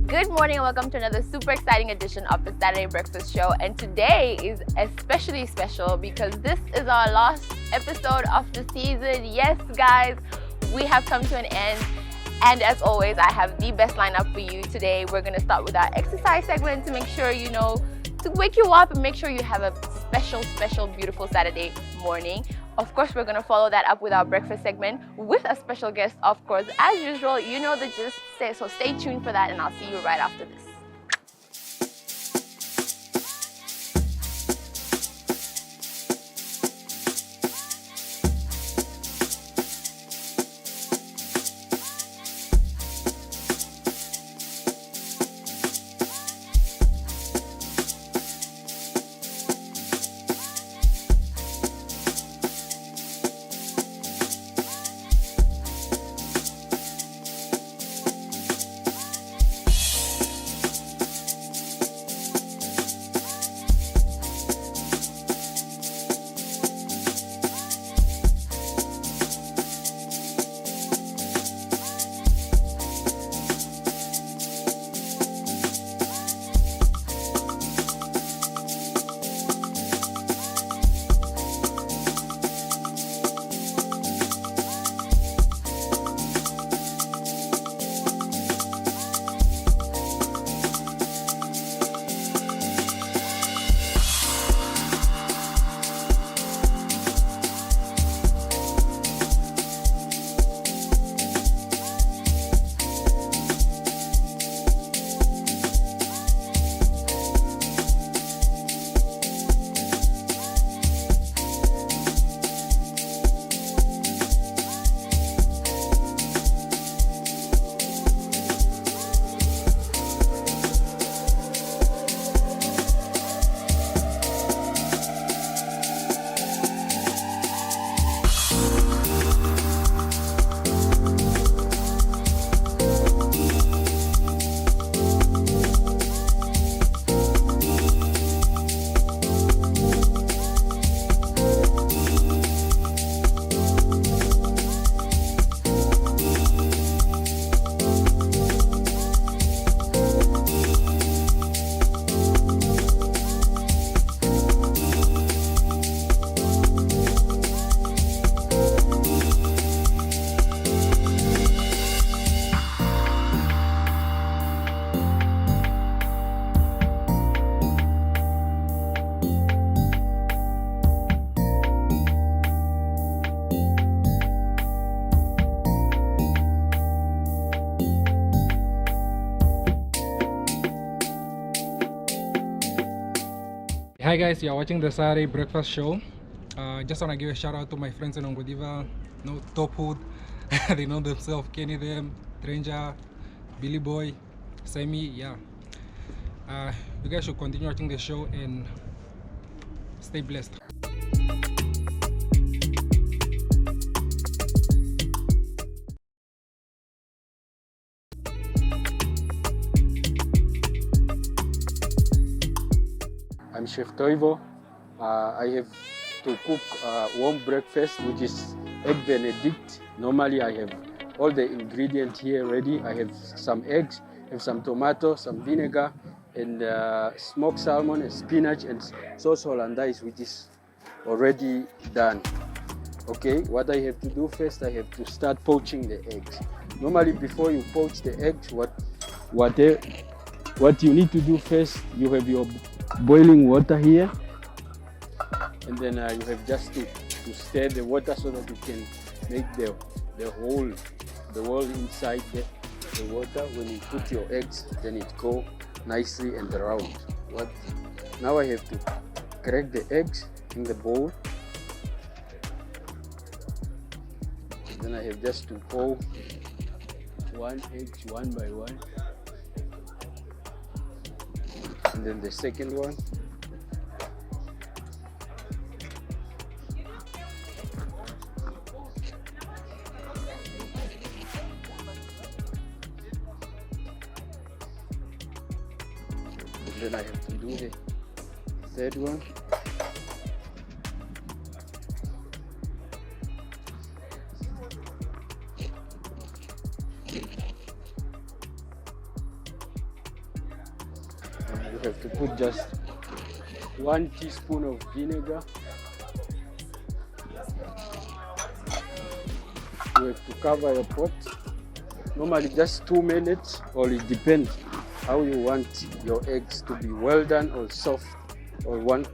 Good morning and welcome to another super exciting edition of the Saturday Breakfast Show. And today is especially special because this is our last episode of the season. Yes, guys, we have come to an end. And as always, I have the best lineup for you today. We're going to start with our exercise segment to make sure to wake you up and make sure you have a special, beautiful Saturday morning. Of course, we're going to follow that up with our breakfast segment with a special guest, of course. As usual, you know the gist, so stay tuned for that and I'll see you right after this. Hi guys, you're watching the Saturday Breakfast Show. Just want to give a shout out to my friends in Ongodiva, Top Hood. They know themselves, Kenny them, Stranger, Billy Boy, Sammy. Yeah, you guys should continue watching the show and stay blessed. I'm Chef Toivo. I have to cook warm breakfast, which is egg benedict. Normally I have all the ingredients here ready. I have some eggs, have some tomato, some vinegar, and smoked salmon and spinach and sauce hollandaise, which is already done. Okay, what I have to do first, I have to start poaching the eggs. Normally before you poach the eggs, what you need to do first, you have your boiling water here, and then you have just to stir the water so that you can make the hole inside the water. When you put your eggs, then it go nicely and round. Now I have to crack the eggs in the bowl, and then I have just to pour one egg one by one. And then the second one. And then I have to do the third one. You have to put just 1 teaspoon of vinegar. You have to cover your pot. Normally just 2 minutes, or it depends how you want your eggs to be well done or soft, or 1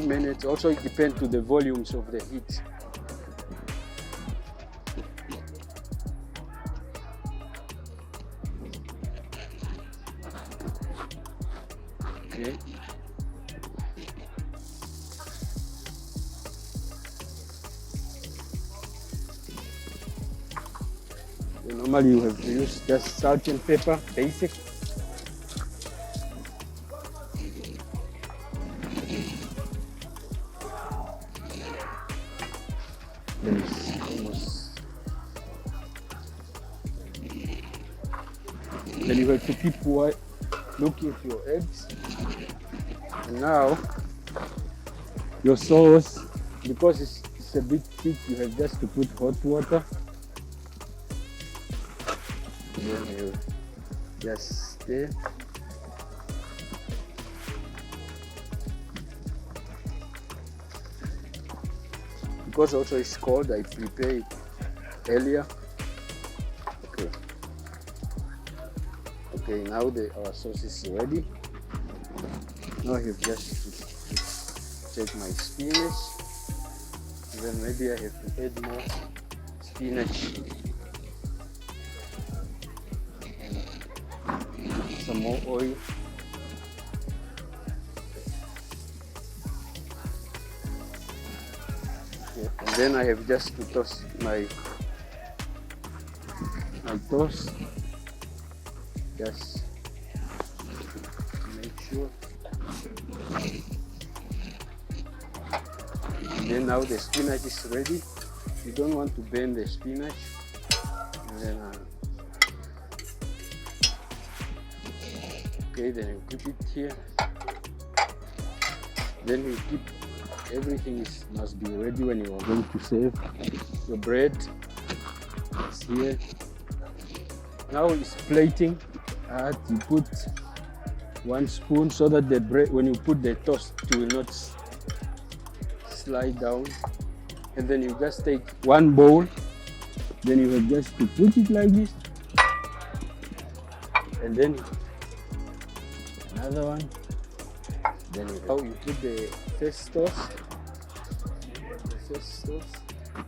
minute. Also it depends to the volumes of the heat. Okay. So normally you have to use just salt and pepper, basic. Then it's almost. Then you have to keep looking for your eggs. And now your sauce, because it's a bit thick, you have just to put hot water. And then you just stir. Because also it's cold, I prepare it earlier. Okay. Okay, now our sauce is ready. Now I have just to check my spinach. And then maybe I have to add more spinach. And some more oil. Okay. And then I have just to toast my toast. Just make sure. And then now the spinach is ready. You don't want to burn the spinach. And then okay, then you keep it here. Then you keep everything must be ready when you are going to serve. Your bread is here. Now it's plating. You put 1 spoon so that the bread, when you put the toast, it will not slide down. And then you just take 1 bowl. Then you have just to put it like this. And then another one. Then you put the first toast.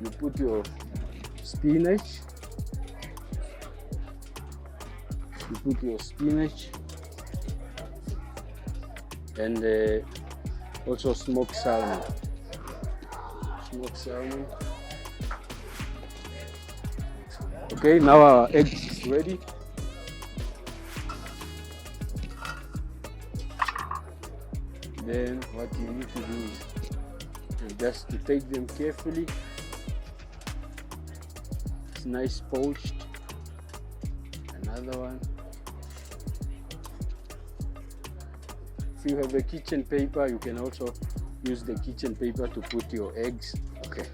You put your spinach. You put your spinach and also smoked salmon. Okay, now our egg is ready. Then what you need to do is just to take them carefully. It's nice poached. Another one. If you have a kitchen paper, you can also use the kitchen paper to put your eggs. Okay.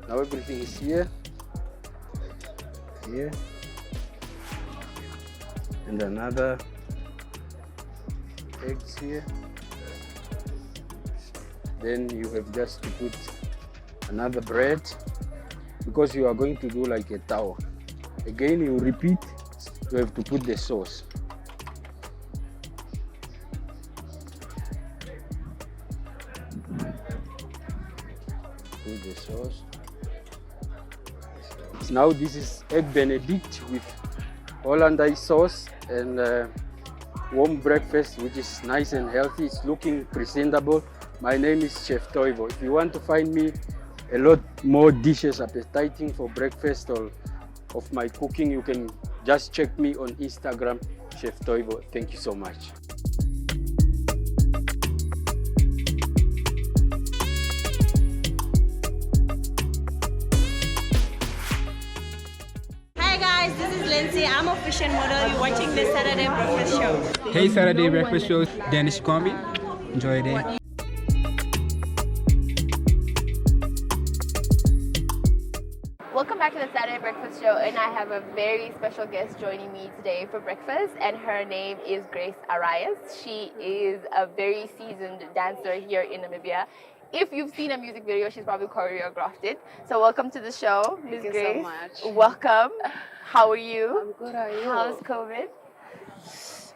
Now everything is here. Here. And another eggs here. Then you have just to put another bread, because you are going to do like a tower. Again, you repeat. You have to put the sauce. Put the sauce. Now this is egg Benedict with Hollandaise sauce and warm breakfast, which is nice and healthy. It's looking presentable. My name is Chef Toivo. If you want to find me a lot more dishes appetizing for breakfast or of my cooking, you can just check me on Instagram, Chef Toivo. Thank you so much. Hi guys, this is Lindsay. I'm a fashion model. You're watching the Saturday Breakfast Show. Hey, Saturday Breakfast Show. Dennis Kwambi. Enjoy your day. Welcome back to the Saturday Breakfast Show, and I have a very special guest joining me today for breakfast, and her name is Grace Arias. She is a very seasoned dancer here in Namibia. If you've seen a music video, she's probably choreographed it. So welcome to the show, Ms. Thank you Grace. so much. Welcome. How are you? I'm good. How are you? How's COVID?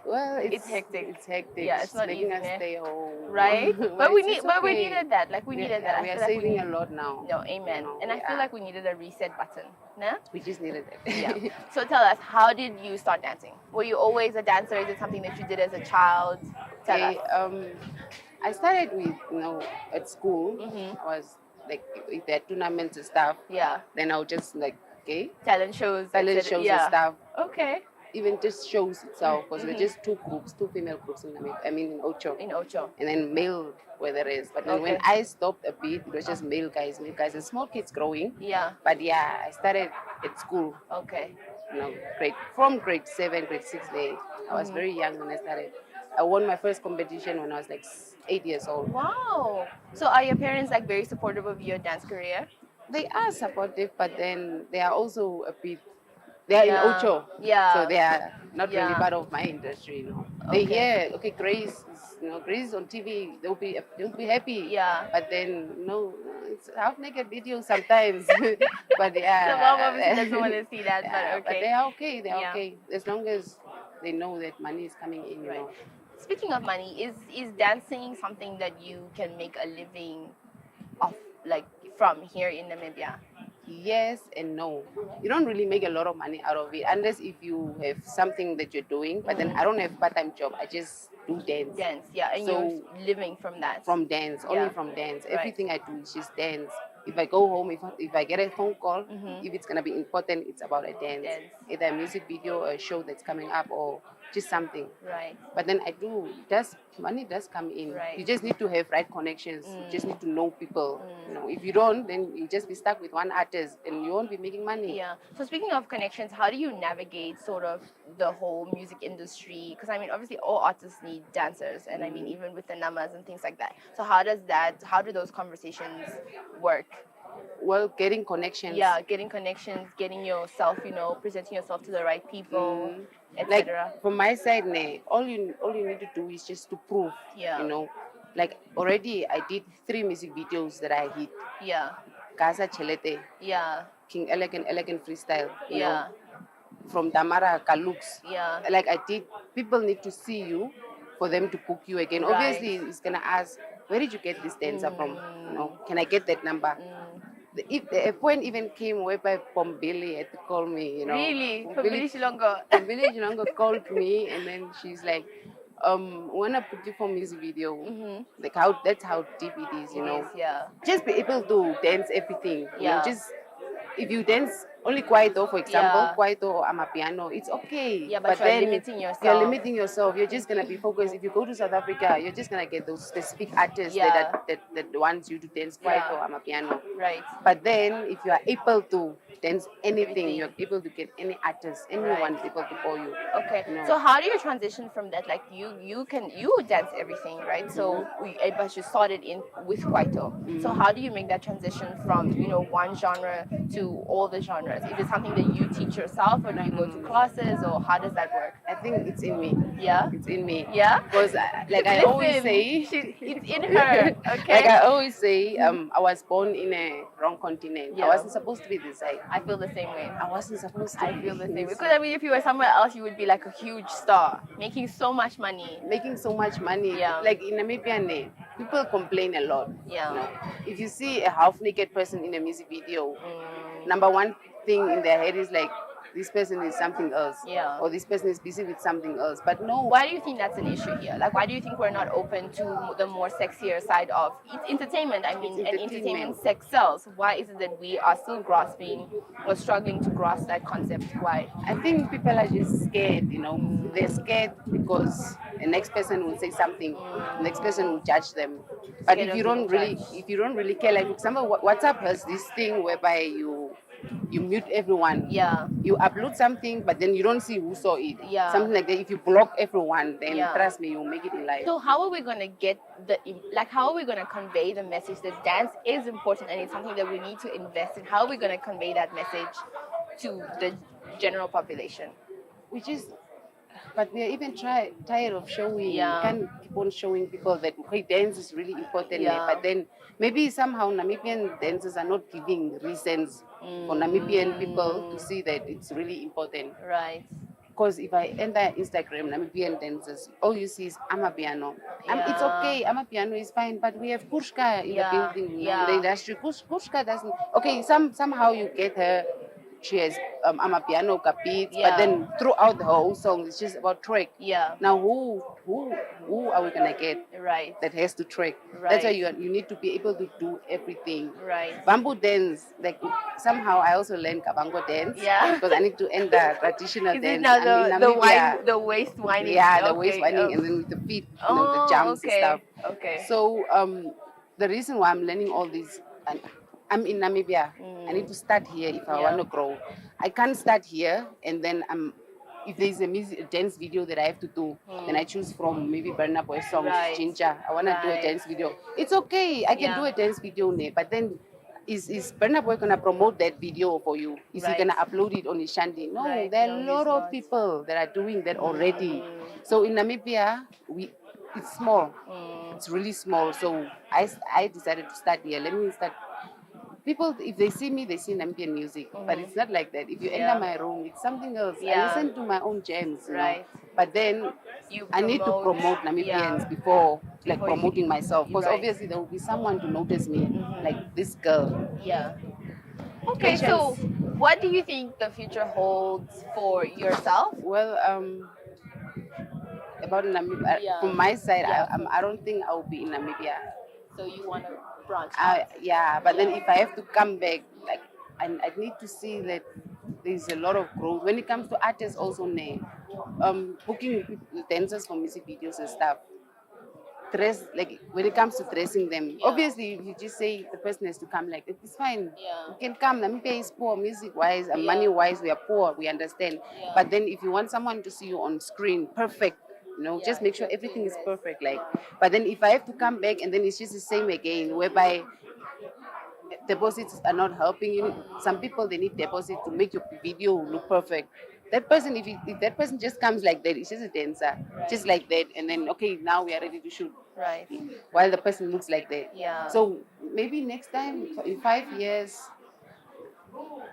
Well, It's hectic. It's hectic. Yeah, it's not making easy, us eh? stay home. Right? But we it's we okay. needed that. Like we needed that. I We are feel like saving a need- lot now. No, amen. You know, And I we feel are. like we needed a reset button. Nah? We just needed it. Yeah. So tell us, how did you start dancing? Were you always a dancer? Is it something that you did as a child? Tell Okay, us. I started with, at school. Mhm. I was like, if there are tournaments and stuff, Yeah. then I would just like, Talent shows. talent etc. shows yeah. and stuff. Okay. Even just shows itself, because Mhm. we're just two female groups in in Ocho. In Ocho. And then male where there is. But then when Okay. I stopped a bit, it was just male guys, and small kids growing. Yeah. But yeah, I started at school, Okay. from grade 7, grade 6 there. I was Mhm. very young when I started. I won my first competition when I was like 8 years old. Wow. So are your parents like very supportive of your dance career? They are supportive, but then they are also a bit, they are Yeah. in Ocho. Yeah. So they are not really Yeah. part of my industry. They Okay. hear, okay, Grace is on TV, they'll be happy. Yeah. But then, it's half naked videos sometimes. But yeah. The mom obviously doesn't want to see that, Yeah, but but okay. they are okay. They are Yeah. okay as long as they know that money is coming in. Right. Speaking of money, is dancing something that you can make a living off, like from here in Namibia? Yes and no. You don't really make a lot of money out of it unless if you have something that you're doing. But then I don't have part-time job. I just do dance. Dance, yeah, and So- you're living from that. From dance, Yeah. only from dance. Right. Everything I do is just dance. If I go home, if I get a phone call, Mhm. if it's gonna be important, it's about a dance. Dance. Either a music video, a show that's coming up, or just something. Right. But then money does come in. Right. You just need to have right connections. Mm. You just need to know people. Mm. If you don't, then you just be stuck with one artist and you won't be making money. Yeah. So speaking of connections, how do you navigate sort of the whole music industry? Because I mean, obviously, all artists need dancers, and I mean, even with the numbers and things like that. So how do those conversations work? Well, getting connections. Yeah, getting connections, getting yourself, presenting yourself to the right people, Like etc. from my side, all you need to do is just to prove. Yeah. Like already I did 3 music videos that I hit. Yeah. Gaza Chelete, Yeah. King Elegant Freestyle. you know, Yeah. From Damara Kalux. Yeah. Like I did, people need to see you for them to book you again. Right. Obviously, it's gonna ask, where did you get this dancer from? Can I get that number? If a point even came whereby Pombili had to call me, Really? For Pombili Billy Shilongo. Village Longo called me and then she's like, wanna put you for music video. Mm-hmm. Like that's how deep it is, Yeah. Just be able to dance everything. Yeah. Just if you dance only Kwaito, for example, Yeah. Kwaito or Amapiano, it's okay. Yeah, but you're then limiting yourself. You're limiting yourself. You're just gonna be focused. If you go to South Africa, you're just gonna get those specific artists Yeah. that wants you to dance Kwaito or Amapiano. Right. But then if you are able to dance anything, Everything. you're able to get any artist, anyone is able to call you. Okay. No. So how do you transition from that? Like you dance everything, right? So but you started in with Kwaito. So how do you make that transition from one genre to all the genres? Is it something that you teach yourself, or do you go to classes, or how does that work? I think it's in me. Yeah. It's in me. Yeah. Because like I always Listen, say, it's in her. Okay. like I always say, I was born in a wrong continent. Yeah. I wasn't supposed to be this side. I feel the same way. I wasn't supposed to. I be feel the same way. this Because I mean, if you were somewhere else, you would be like a huge star, making so much money. making so much money. Yeah. Like in Namibia, people complain a lot. Yeah. If you see a half naked person in a music video, Mm, number one thing in their head is like, this person is something else. Yeah. Or this person is busy with something else. But no. why do you think that's an issue here? Like, why do you think we're not open to the more sexier side of entertainment? I mean, It's and entertainment. entertainment sex sells. Why is it that we are still grasping or struggling to grasp that concept? Why? I think people are just scared, They're scared because the next person will say something, the next person will judge them. But Scared if of you being don't really, judged. if you don't really care, like for example, WhatsApp has this thing whereby you mute everyone. Yeah. You upload something, but then you don't see who saw it. Yeah. Something like that. If you block everyone, then Yeah. trust me, you'll make it in life. So how are we gonna get how are we gonna convey the message that dance is important and it's something that we need to invest in? How are we gonna convey that message to the general population? Which is, but we are even tired of showing. Yeah. We can't keep on showing people that okay, dance is really important. Yeah. But then maybe somehow Namibian dancers are not giving reasons for Namibian people to see that it's really important. Right. Because if I enter Instagram, Namibian dancers, all you see is Amapiano. It's Yeah. okay, Amapiano is fine, but we have Pushka in Yeah. the building, Yeah. in the industry. Pushka doesn't. Okay, somehow you get her. She has Amapiano beats, Yeah. but then throughout the whole song, it's just about track. Yeah. Now, who are we gonna get Right. that has to track? Right. That's why you need to be able to do everything. Right. Bamboo dance, like somehow I also learned Kabango dance. Yeah. Because I need to enter traditional Is dance. it now I mean, the Namibia- the waist winding? yeah, the Okay, waist winding oh. and then with the feet, Oh, the jumps okay. and stuff. Okay. So the reason why I'm learning all this, and I'm in Namibia. I need to start here if I Yeah. want to grow. I can't start here and then if there's a dance video that I have to do, then I choose from maybe Burna Boy songs, Right. Ginger. I want to do a Right. dance video. It's okay. I can Yeah. do a dance video, but then is Burna Boy gonna promote that video for you? Is Right. he gonna upload it on his shanty? No, Right. there are No, a he's lot of not. people that are doing that already. So in Namibia, it's small. It's really small. So I decided to start here. Let me start. People, if they see me, they see Namibian music. But it's not like that. If you Yeah. enter my room, it's something else. Yeah. I listen to my own jams. you know. Right. But then You I need to promote Namibians Yeah. before Before you- promoting myself. Because Right. obviously there will be someone to notice me, like this girl. Yeah. Okay, so what do you think the future holds for yourself? Well, about Namibia, Yeah. from my side, Yeah. I don't think I will be in Namibia. So you want to branch out? Yeah, but then if I have to come back, like I need to see that there's a lot of growth when it comes to artists. Also, booking dancers for music videos and stuff. Dress like when it comes to dressing them. Yeah. Obviously, if you just say the person has to come, like it's fine. Yeah. You can come. Namibia is poor music wise and Yeah. money wise. We are poor. We understand. Yeah. But then if you want someone to see you on screen, perfect. Yeah. Just make sure everything is perfect. Like, but then if I have to come back and then it's just the same again, whereby deposits are not helping you. Some people they need deposit to make your video look perfect. That person, if that person just comes like that, it's just a dancer, just like that, and then okay, now we are ready to shoot. Right. While the person looks like that. Yeah. So maybe next time, in 5 years,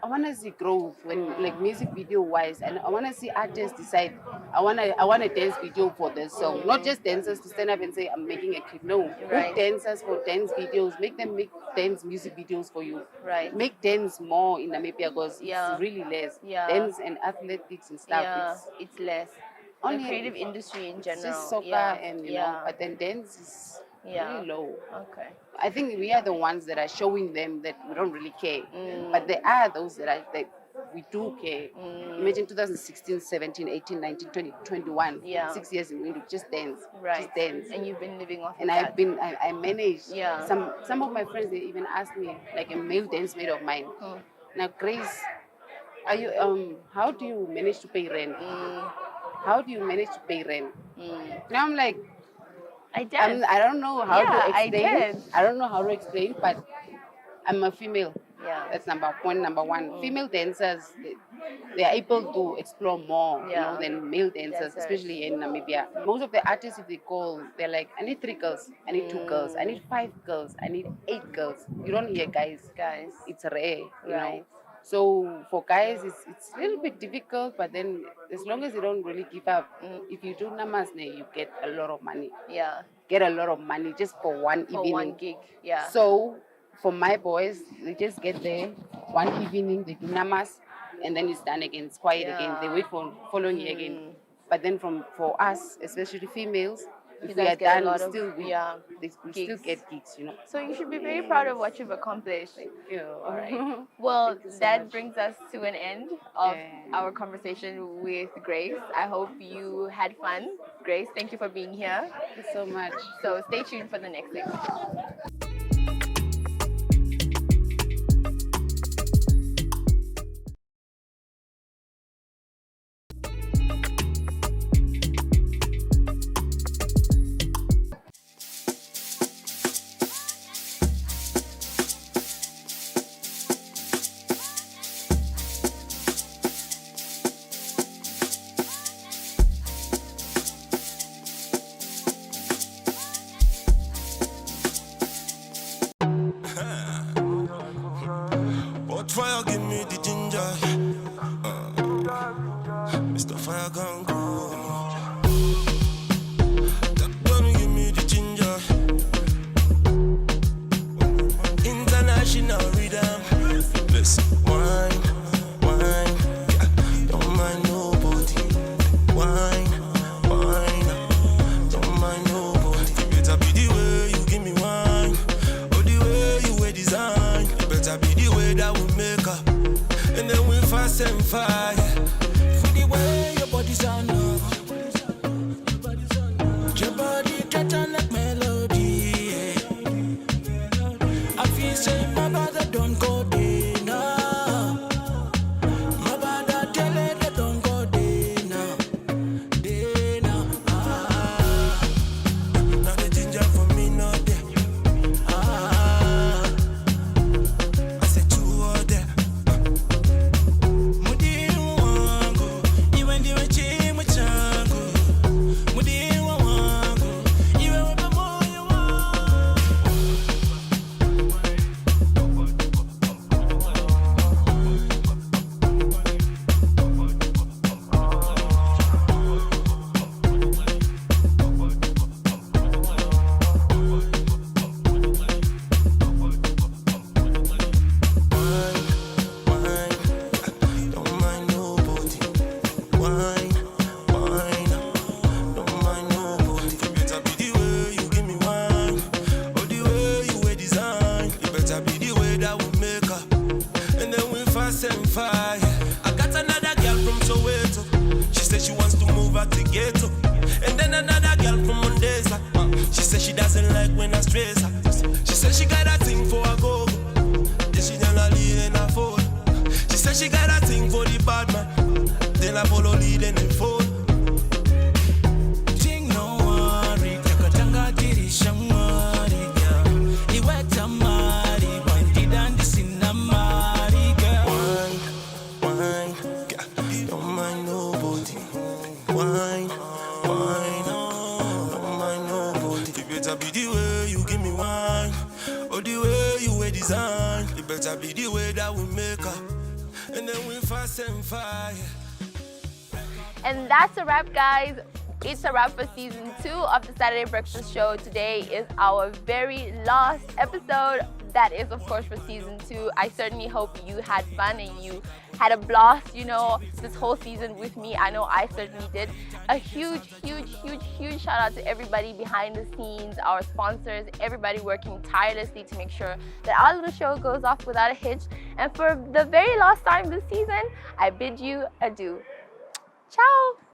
I want to see growth when, like, music video wise, and I want to see artists decide. I want a dance video for this song, not just dancers to stand up and say I'm making a clip. No, Right. book dancers for dance videos. Make them make dance music videos for you. Right. Make dance more in Namibia because Yeah. it's really less. Yeah. Dance and athletics and stuff. Yeah, It's it's less. only The creative industry in general. just soccer yeah. and you yeah. know, but then dance is Yeah. really low. Okay. I think we are the ones that are showing them that we don't really care. But there are those that we do care. Imagine 2016, 17, 18, 19, 20, 21. Yeah. 6 years in window, just dance. Right. Just dance. And you've been living off And of I've been, I managed. Yeah. Some of my friends, they even asked me, like a male dance mate of mine. Now, Grace, are you, how do you manage to pay rent? How do you manage to pay rent? Now I'm like, I did. I don't know how Yeah, to I explain. did. I don't know how to explain, but I'm a female. Yeah. That's point number one. Female dancers, they are able to explore more Yeah. than male dancers, Dancers. especially in Namibia. Most of the artists, if they call, they're like, I need 3 girls, I need 2 girls, I need 5 girls, I need 8 girls. You don't hear guys. Guys. It's rare, you know. Right. So for guys, it's a little bit difficult, but then as long as you don't really give up, if you do namasne, you get a lot of money. Yeah. Get a lot of money just for one For evening. one gig. Yeah. So for my boys, they just get there one evening, they do namas, and then it's done again. It's quiet again. They wait for following year again. But then for us, especially females, if we guys are get a done, lot we of, still we still gigs. get gigs, you know. So you should be very proud of what you've accomplished. Yeah. All right. Well, Thank you so that much. brings us to an end of Yeah. our conversation with Grace. I hope you had fun. Grace, thank you for being here. Thank you so much. So stay tuned for the next segment. ghetto. And then another girl from Mondesa. She said she doesn't like when I stress her. She said she got a thing for a go. Then she tell her lead in her phone. She said she got a thing for the bad man. Then I follow lead in the phone. Ting no worry, takatanga diri shamari girl. Iweta mari, windi dandi sinamari girl. Wine, don't mind nobody. Wine, don't mind nobody. It better be the way you give me wine, or the way you wear design. It better be the way that we make up, and then we fast and fire. And that's a wrap, guys. It's a wrap for season 2 of the Saturday Breakfast Show. Today is our very last episode. That is, of course, for season 2. I certainly hope you had fun and you had a blast, you know, this whole season with me. I know I certainly did. A huge shout out to everybody behind the scenes, our sponsors, everybody working tirelessly to make sure that our little show goes off without a hitch. And for the very last time this season, I bid you adieu. Ciao!